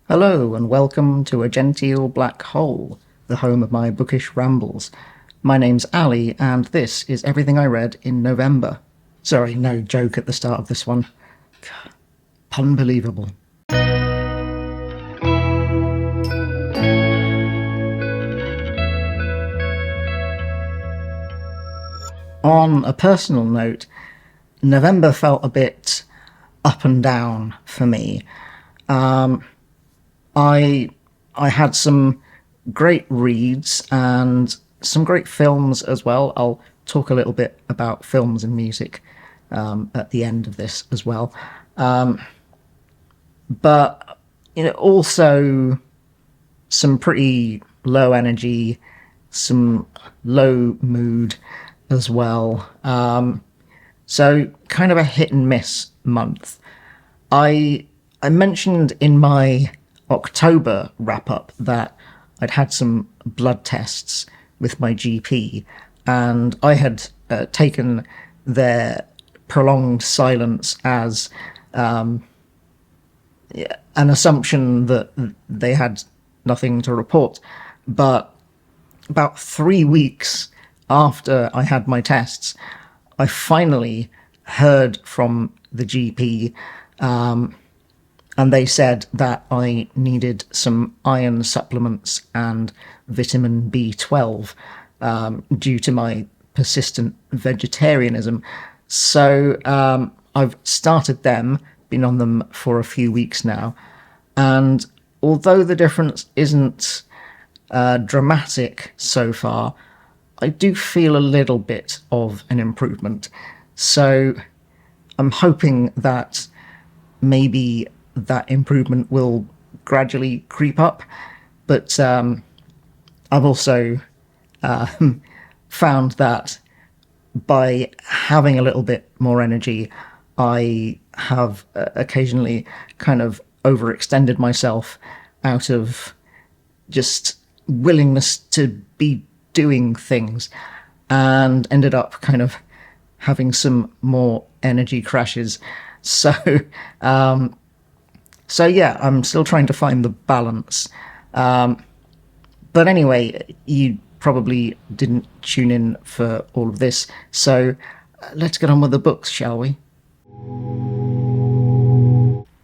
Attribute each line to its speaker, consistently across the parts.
Speaker 1: Hello, and welcome to A Genteel Black Hole, the home of my bookish rambles. My name's Ali, and this is everything I read in November. Sorry, no joke at the start of this one. Unbelievable. On a personal note, November felt a bit up and down for me. I had some great reads and some great films as well. I'll talk a little bit about films and music at the end of this as well. But also some pretty low energy, some low mood as well. So kind of a hit and miss month. I mentioned in my October wrap-up that I'd had some blood tests with my GP, and I had taken their prolonged silence as an assumption that they had nothing to report. But about 3 weeks after I had my tests, I finally heard from the GP, and they said that I needed some iron supplements and vitamin B12 due to my persistent vegetarianism. So I've started them, been on them for a few weeks now, and although the difference isn't dramatic so far, I do feel a little bit of an improvement. So I'm hoping that maybe that improvement will gradually creep up. But I've also found that by having a little bit more energy, I have occasionally kind of overextended myself out of just willingness to be doing things, and ended up kind of having some more energy crashes. So yeah, I'm still trying to find the balance. But anyway, you probably didn't tune in for all of this, so let's get on with the books, shall we?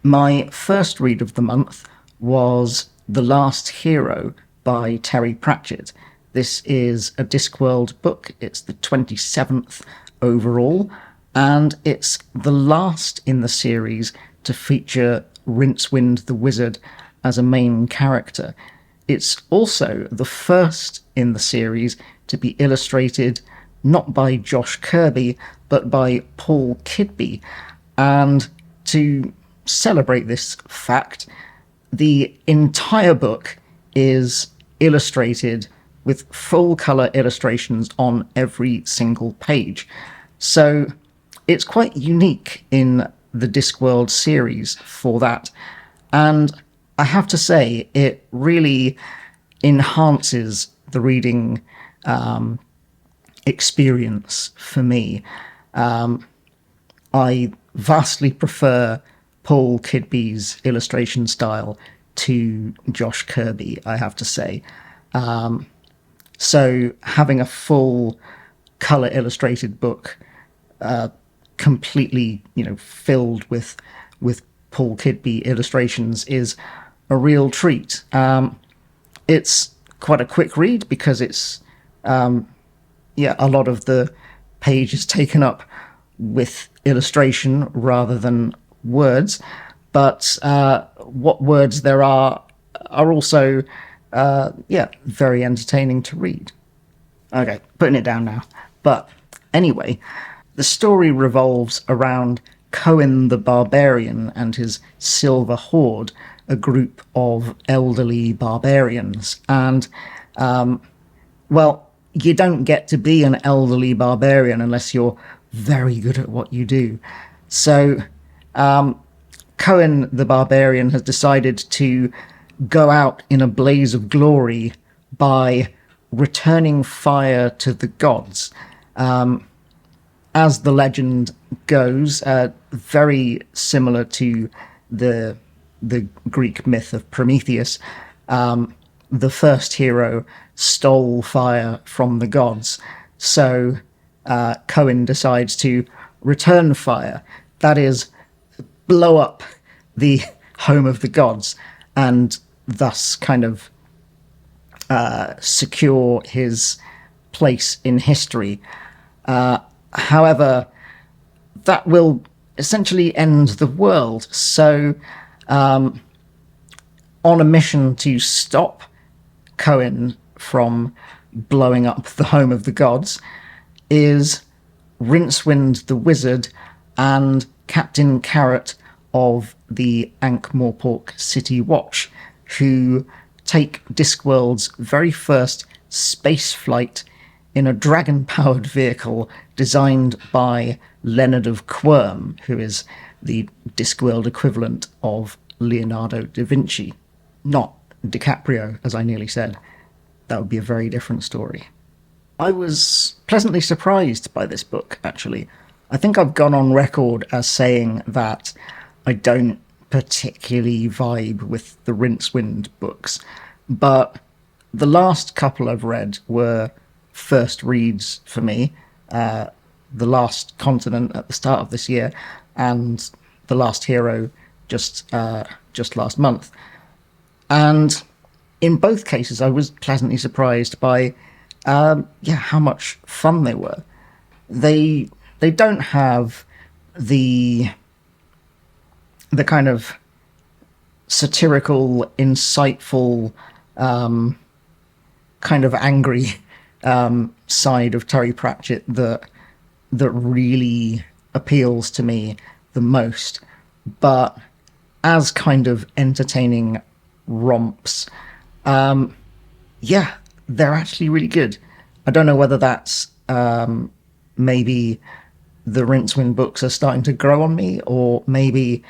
Speaker 1: My first read of the month was The Last Hero by Terry Pratchett. This is a Discworld book. It's the 27th overall, and it's the last in the series to feature Rincewind the Wizard as a main character. It's also the first in the series to be illustrated not by Josh Kirby, but by Paul Kidby. And to celebrate this fact, the entire book is illustrated with full-colour illustrations on every single page. So it's quite unique in the Discworld series for that. And I have to say, it really enhances the reading experience for me. I vastly prefer Paul Kidby's illustration style to Josh Kirby, I have to say. So having a full color illustrated book completely, filled with Paul Kidby illustrations is a real treat. It's quite a quick read because it's a lot of the page is taken up with illustration rather than words, but what words there are also very entertaining to read. Okay, putting it down now. But anyway, the story revolves around Cohen the Barbarian and his Silver Horde, a group of elderly barbarians. And, you don't get to be an elderly barbarian unless you're very good at what you do. So, Cohen the Barbarian has decided to go out in a blaze of glory by returning fire to the gods. As the legend goes, very similar to the the Greek myth of Prometheus, the first hero stole fire from the gods. So Cohen decides to return fire. That is, blow up the home of the gods and thus kind of secure his place in history. However, that will essentially end the world. So, on a mission to stop Cohen from blowing up the home of the gods, is Rincewind the Wizard and Captain Carrot of the Ankh-Morpork City Watch, who take Discworld's very first space flight in a dragon-powered vehicle designed by Leonard of Quirm, who is the Discworld equivalent of Leonardo da Vinci. Not DiCaprio, as I nearly said. That would be a very different story. I was pleasantly surprised by this book, actually. I think I've gone on record as saying that I don't particularly vibe with the Rincewind books, but the last couple I've read were first reads for me. The Last Continent at the start of this year, and The Last Hero just last month. And in both cases, I was pleasantly surprised by how much fun they were. They don't have the kind of satirical, insightful, kind of angry side of Terry Pratchett that really appeals to me the most. But as kind of entertaining romps, they're actually really good. I don't know whether that's maybe the Rincewind books are starting to grow on me, or maybe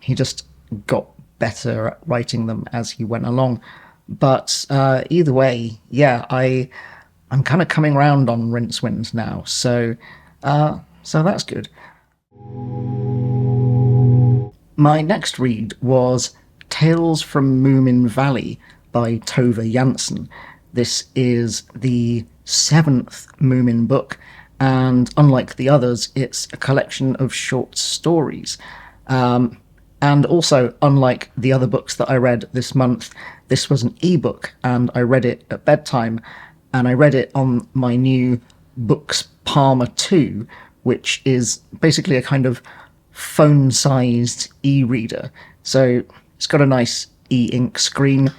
Speaker 1: he just got better at writing them as he went along. But either way, I'm kind of coming round on Rincewind now, so that's good. My next read was Tales from Moominvalley by Tove Jansson. This is the 7th Moomin book, and unlike the others, it's a collection of short stories. And also, unlike the other books that I read this month, this was an ebook, and I read it at bedtime, and I read it on my new Books Palmer 2, which is basically a kind of phone-sized e-reader. So it's got a nice e-ink screen.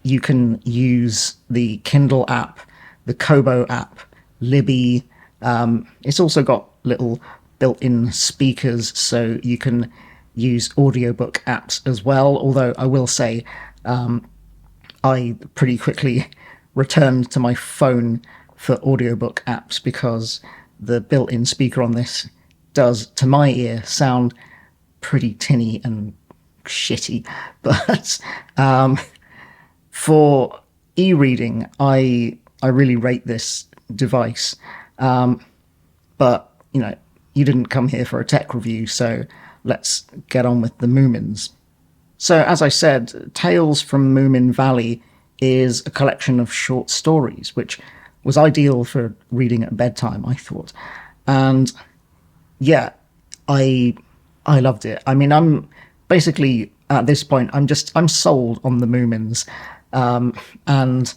Speaker 1: You can use the Kindle app, the Kobo app, Libby. It's also got little built-in speakers, so you can use audiobook apps as well, although I will say I pretty quickly returned to my phone for audiobook apps because the built-in speaker on this does, to my ear, sound pretty tinny and shitty. But for e-reading, I really rate this device. But, you didn't come here for a tech review, so let's get on with the Moomins. So, as I said, Tales from Moominvalley is a collection of short stories, which was ideal for reading at bedtime, I thought. And I loved it. I mean, I'm basically, at this point, I'm sold on the Moomins. And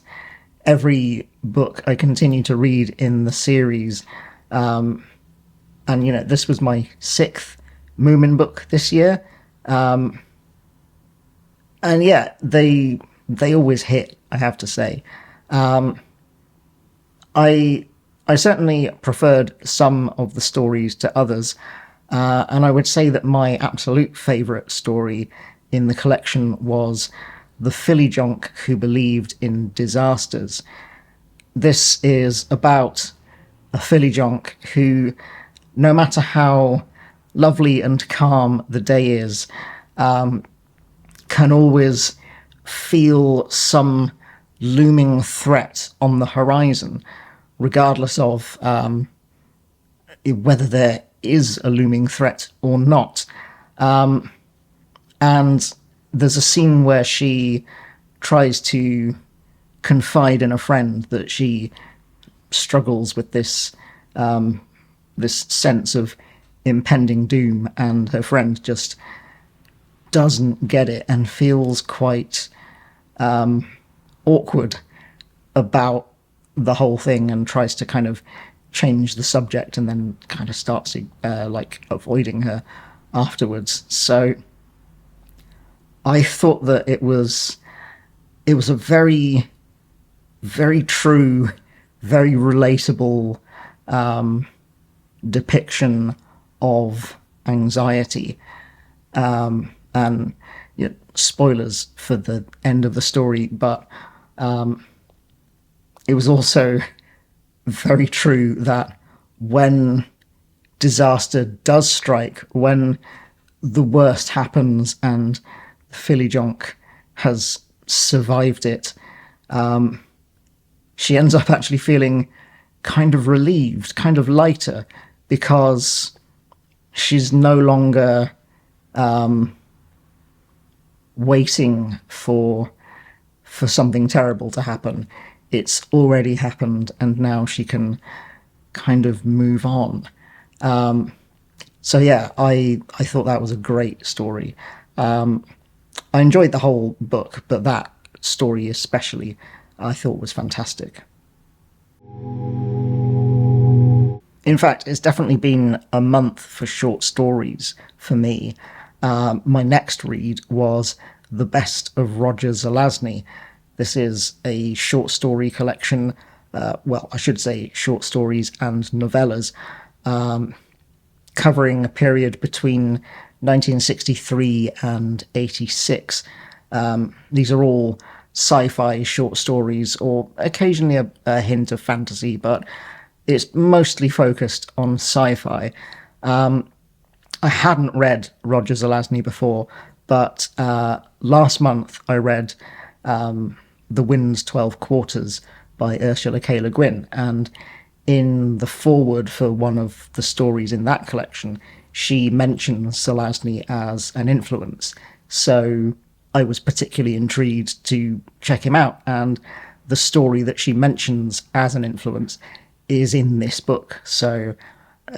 Speaker 1: every book I continue to read in the series, and this was my 6th Moomin book this year. And they always hit, I have to say. I certainly preferred some of the stories to others, and I would say that my absolute favourite story in the collection was The Fillyjonk Who Believed in Disasters. This is about a fillyjonk who, no matter how lovely and calm the day is, can always feel some looming threat on the horizon, regardless of whether there is a looming threat or not. And there's a scene where she tries to confide in a friend that she struggles with this sense of impending doom, and her friend just doesn't get it and feels quite awkward about the whole thing and tries to kind of change the subject, and then kind of starts avoiding her afterwards. So I thought that it was a very, very true, very relatable depiction of anxiety. And spoilers for the end of the story, but it was also very true that when disaster does strike, when the worst happens and Philly Jonk has survived it, she ends up actually feeling kind of relieved, kind of lighter, because she's no longer waiting for something terrible to happen. It's already happened, and now she can kind of move on. So yeah, I thought that was a great story. I enjoyed the whole book, but that story especially I thought was fantastic. In fact, it's definitely been a month for short stories for me. My next read was The Best of Roger Zelazny. This is a short story collection, I should say short stories and novellas, covering a period between 1963 and 86. These are all sci-fi short stories, or occasionally a hint of fantasy, but it's mostly focused on sci-fi. I hadn't read Roger Zelazny before, but last month I read The Wind's 12 Quarters by Ursula K. Le Guin, and in the foreword for one of the stories in that collection, she mentions Zelazny as an influence. So I was particularly intrigued to check him out, and the story that she mentions as an influence is in this book. So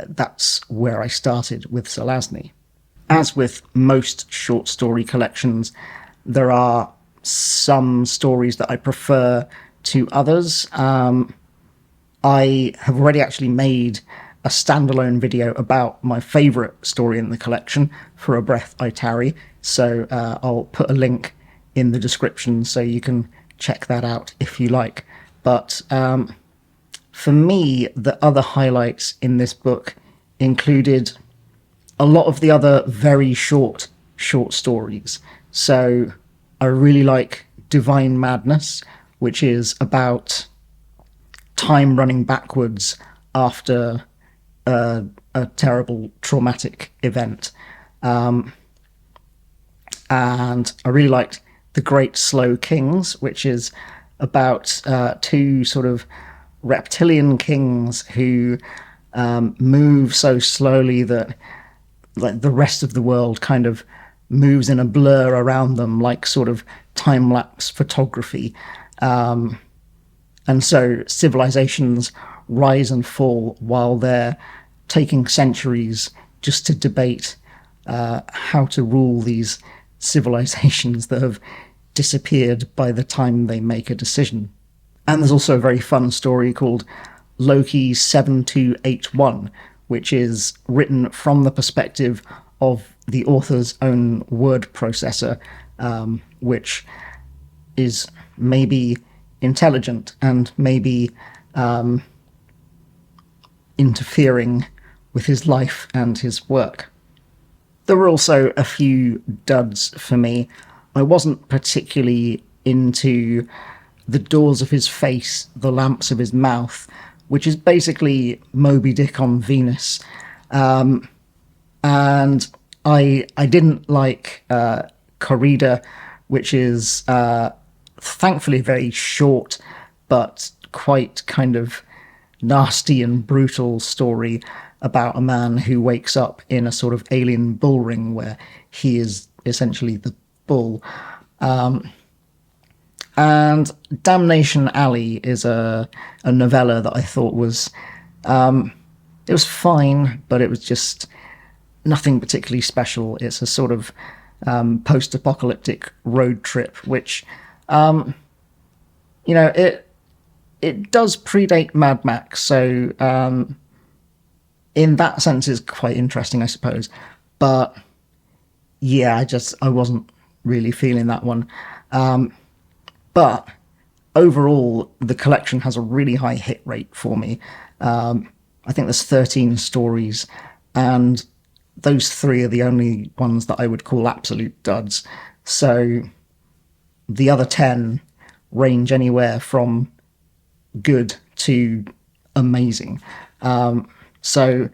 Speaker 1: that's where I started with Zelazny. As with most short story collections, there are some stories that I prefer to others. I have already actually made a standalone video about my favourite story in the collection, For a Breath I Tarry, so I'll put a link in the description so you can check that out if you like. But for me, the other highlights in this book included a lot of the other very short stories. So I really like Divine Madness, which is about time running backwards after a terrible traumatic event. And I really liked The Great Slow Kings, which is about two sort of reptilian kings who move so slowly that like the rest of the world kind of moves in a blur around them, like sort of time-lapse photography. And so civilizations rise and fall while they're taking centuries just to debate how to rule these civilizations that have disappeared by the time they make a decision. And there's also a very fun story called Loki 7281, which is written from the perspective of the author's own word processor, which is maybe intelligent and maybe interfering with his life and his work. There were also a few duds for me. I wasn't particularly into The Doors of His Face, The Lamps of His Mouth, which is basically Moby Dick on Venus. And I didn't like Corrida, which is thankfully very short, but quite kind of nasty and brutal story about a man who wakes up in a sort of alien bullring where he is essentially Bull. And Damnation Alley is a novella that I thought was it was fine, but it was just nothing particularly special. It's a sort of post-apocalyptic road trip, which it does predate Mad Max, so in that sense is quite interesting, I suppose. But yeah, I wasn't really feeling that one. But overall, the collection has a really high hit rate for me. I think there's 13 stories, and those 3 are the only ones that I would call absolute duds. So the other 10 range anywhere from good to amazing. So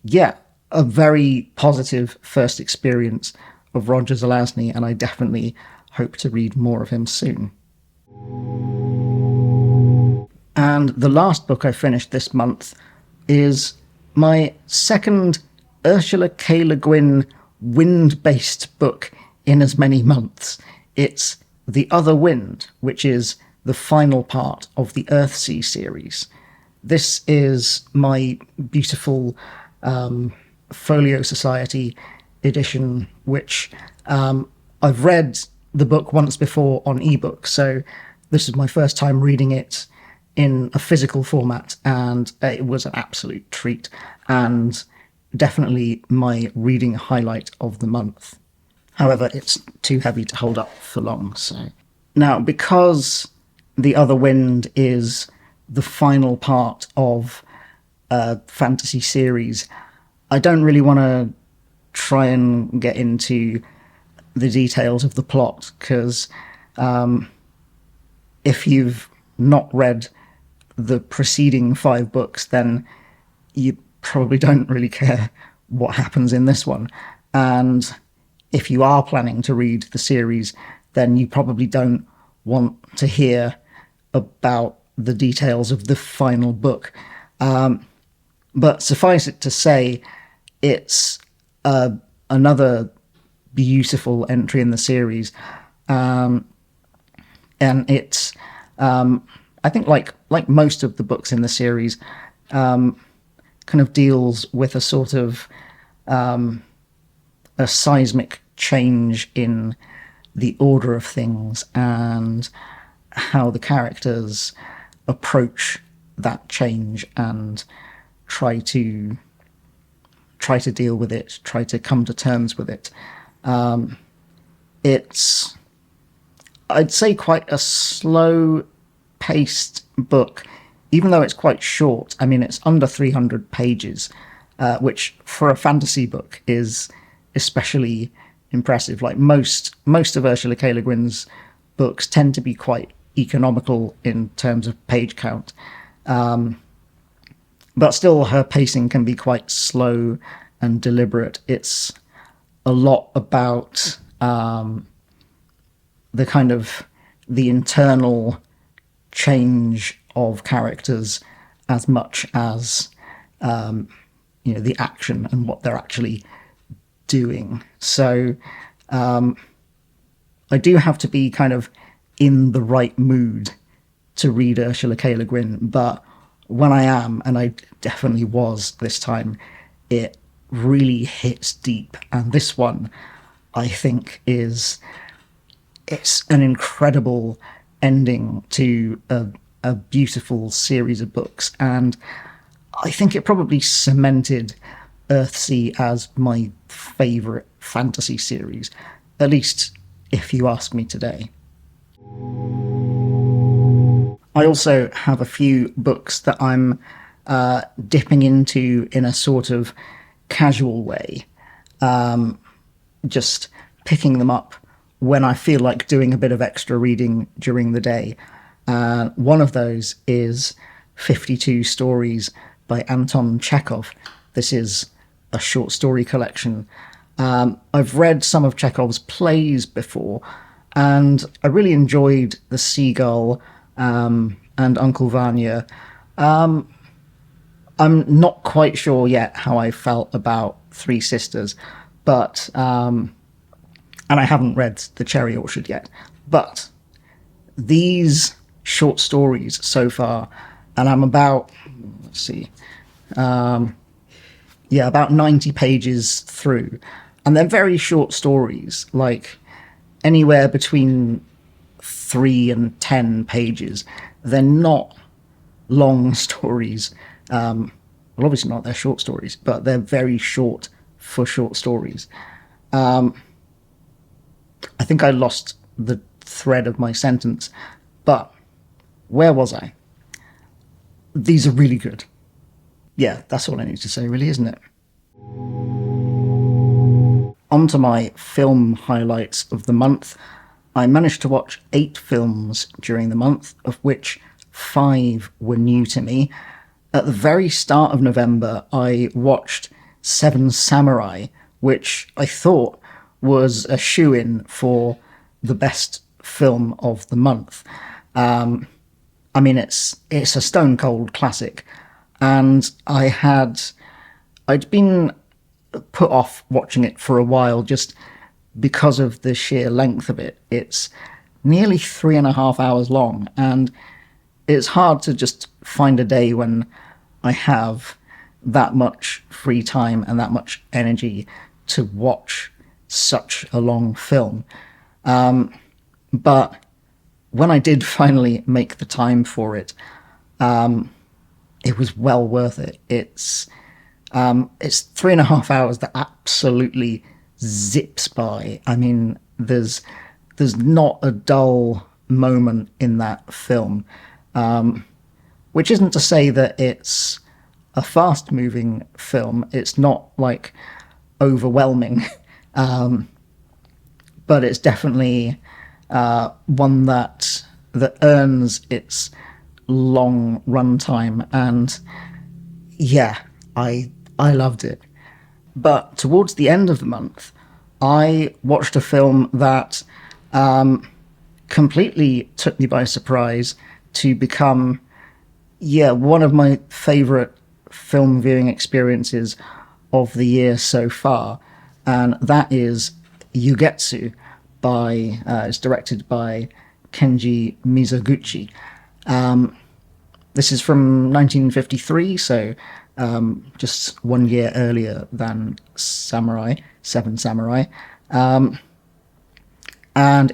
Speaker 1: yeah, a very positive first experience of Roger Zelazny, and I definitely hope to read more of him soon. And the last book I finished this month is my second Ursula K. Le Guin wind-based book in as many months. It's The Other Wind, which is the final part of the Earthsea series. This is my beautiful Folio Society edition, which I've read the book once before on ebook, so this is my first time reading it in a physical format, and it was an absolute treat, and definitely my reading highlight of the month. However, it's too heavy to hold up for long. So now, because The Other Wind is the final part of a fantasy series, I don't really want to try and get into the details of the plot, because if you've not read the preceding 5 books, then you probably don't really care what happens in this one. And if you are planning to read the series, then you probably don't want to hear about the details of the final book. But suffice it to say, it's another beautiful entry in the series. And it's, I think, like most of the books in the series, kind of deals with a sort of a seismic change in the order of things and how the characters approach that change and try to deal with it, try to come to terms with it. It's, I'd say, quite a slow-paced book, even though it's quite short. I mean, it's under 300 pages, which for a fantasy book is especially impressive. Like most of Ursula K. Le Guin's books tend to be quite economical in terms of page count. But still, her pacing can be quite slow and deliberate. It's a lot about the kind of the internal change of characters as much as the action and what they're actually doing. So I do have to be kind of in the right mood to read Ursula K. Le Guin, but when I am, and I definitely was this time, it really hits deep. And this one, I think, it's an incredible ending to a beautiful series of books, and I think it probably cemented Earthsea as my favourite fantasy series, at least if you ask me today. I also have a few books that I'm dipping into in a sort of casual way, just picking them up when I feel like doing a bit of extra reading during the day. One of those is 52 Stories by Anton Chekhov. This is a short story collection. I've read some of Chekhov's plays before, and I really enjoyed The Seagull and Uncle Vanya. I'm not quite sure yet how I felt about Three Sisters, but and I haven't read The Cherry Orchard yet, but these short stories so far, and I'm about, let's see, about 90 pages through, and they're very short stories, like anywhere between 3 and 10 pages. They're not long stories. Well, obviously not, they're short stories, but they're very short for short stories. I think I lost the thread of my sentence, but where was I? These are really good. Yeah, that's all I need to say, really, isn't it? On to my film highlights of the month. I managed to watch 8 films during the month, of which 5 were new to me. At the very start of November, I watched Seven Samurai, which I thought was a shoo-in for the best film of the month. I mean, it's a stone cold classic, and I'd been put off watching it for a while just because of the sheer length of it. It's nearly 3.5 hours long, and it's hard to just find a day when I have that much free time and that much energy to watch such a long film. But when I did finally make the time for it, it was well worth it. It's 3.5 hours that absolutely zips by. I mean, there's not a dull moment in that film, which isn't to say that it's a fast-moving film. It's not like overwhelming, but it's definitely one that earns its long runtime, and yeah, I loved it. But towards the end of the month, I watched a film that completely took me by surprise to become, one of my favourite film viewing experiences of the year so far, and that is Ugetsu. It's directed by Kenji Mizoguchi. This is from 1953, so just 1 year earlier than Seven Samurai. And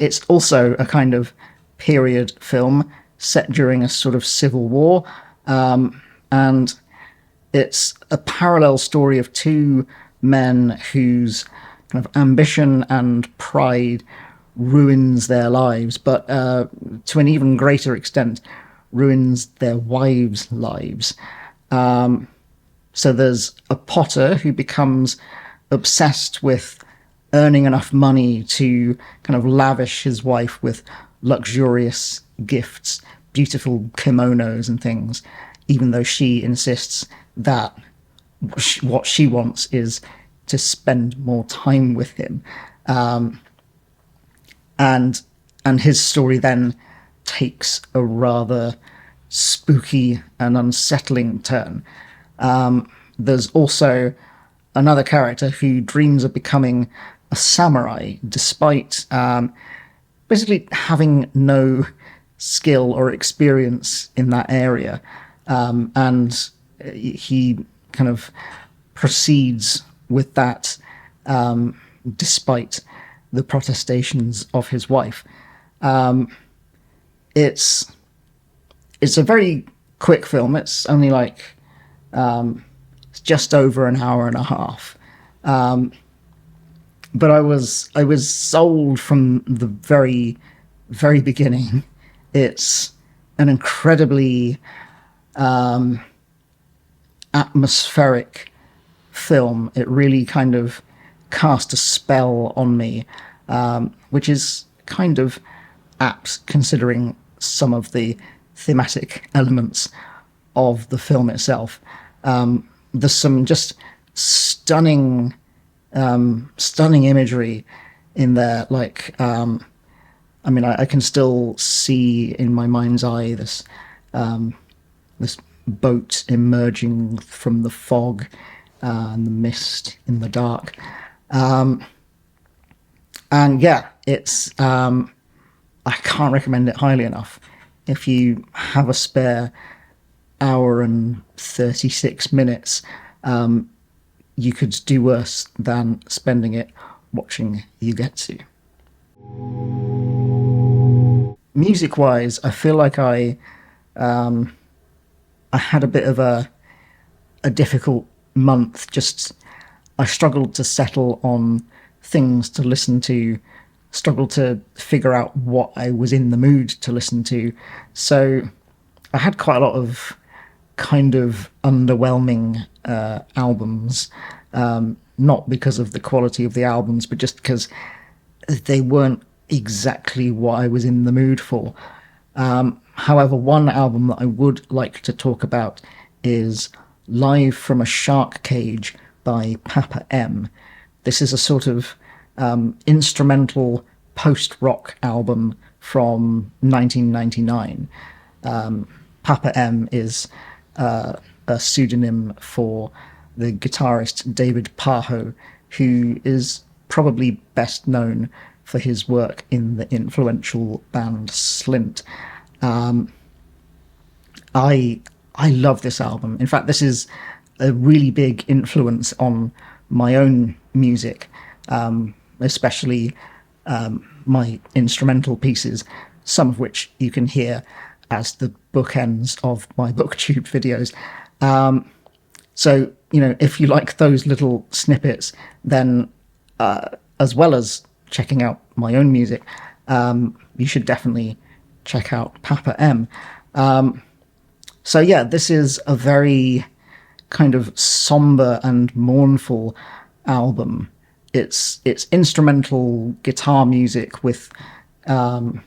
Speaker 1: it's also a kind of period film set during a sort of civil war. And it's a parallel story of 2 men whose kind of ambition and pride ruins their lives, but to an even greater extent ruins their wives' lives. So there's a potter who becomes obsessed with earning enough money to kind of lavish his wife with luxurious gifts, beautiful kimonos and things, even though she insists that what she wants is to spend more time with him. And his story then takes a rather spooky and unsettling turn. There's also another character who dreams of becoming a samurai, despite basically having no skill or experience in that area. And he kind of proceeds with that despite the protestations of his wife. It's a very quick film. It's only like it's just over an hour and a half. But I was sold from the very, very beginning. It's an incredibly atmospheric film. It really kind of cast a spell on me, which is kind of apt considering some of the thematic elements of the film itself. There's some just stunning imagery in there. Like, I mean, I can still see in my mind's eye this boat emerging from the fog and the mist in the dark. And yeah, it's I can't recommend it highly enough. If you have a spare hour and 36 minutes, you could do worse than spending it watching Ugetsu. Music wise, I feel like I had a bit of a difficult month. Just I struggled to settle on things to listen to, struggled to figure out what I was in the mood to listen to. So I had quite a lot of kind of underwhelming albums, not because of the quality of the albums, but just because they weren't exactly what I was in the mood for. However, one album that I would like to talk about is Live from a Shark Cage by Papa M. This is a sort of instrumental post-rock album from 1999. Papa M is a pseudonym for the guitarist David Pajo, who is probably best known for his work in the influential band Slint. I love this album. In fact, this is a really big influence on my own music, especially my instrumental pieces, some of which you can hear as the bookends of my booktube videos. So, you know, if you like those little snippets, then as well as checking out my own music, you should definitely check out Papa M. So yeah, this is a very kind of somber and mournful album. It's instrumental guitar music with some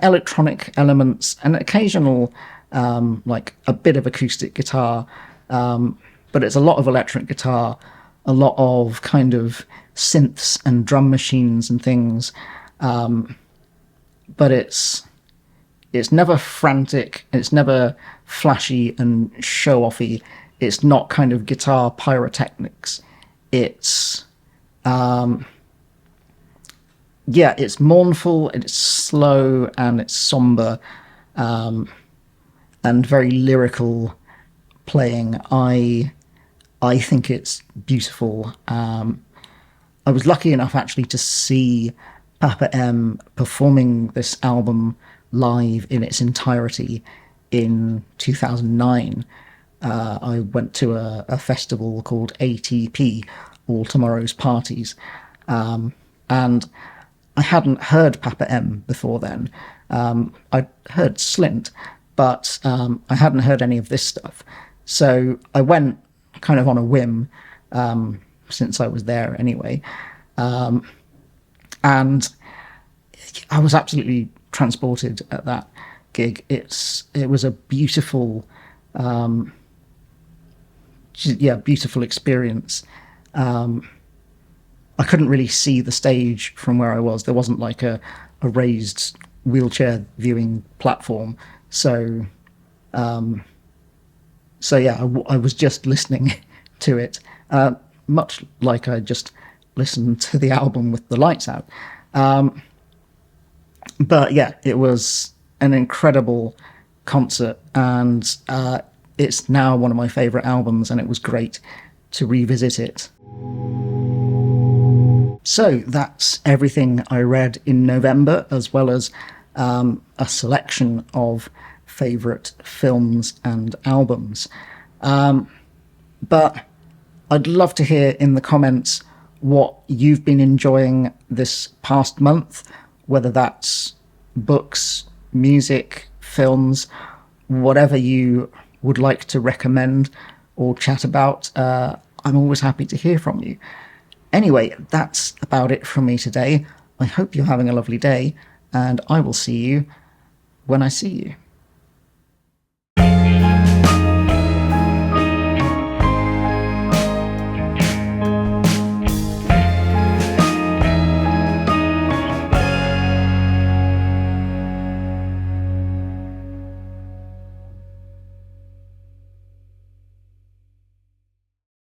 Speaker 1: electronic elements and occasional like a bit of acoustic guitar, but it's a lot of electric guitar, a lot of kind of synths and drum machines and things, but it's never frantic, it's never flashy and show-offy, it's not kind of guitar pyrotechnics. It's it's mournful, it's slow, and it's somber, and very lyrical playing. I think it's beautiful. I was lucky enough actually to see Papa M performing this album live in its entirety in 2009. I went to a festival called ATP, All Tomorrow's Parties, and I hadn't heard Papa M before then. I'd heard Slint, but I hadn't heard any of this stuff. So I went kind of on a whim, since I was there anyway. And I was absolutely transported at that gig. It was a beautiful, beautiful experience. I couldn't really see the stage from where I was. There wasn't like a raised wheelchair viewing platform. So I was just listening to it, much like I just listened to the album with the lights out. But yeah, it was an incredible concert, and it's now one of my favourite albums, and it was great to revisit it. So that's everything I read in November, as well as a selection of favourite films and albums. But I'd love to hear in the comments what you've been enjoying this past month, whether that's books, music, films, whatever you would like to recommend or chat about. I'm always happy to hear from you. Anyway, that's about it from me today. I hope you're having a lovely day, and I will see you when I see you.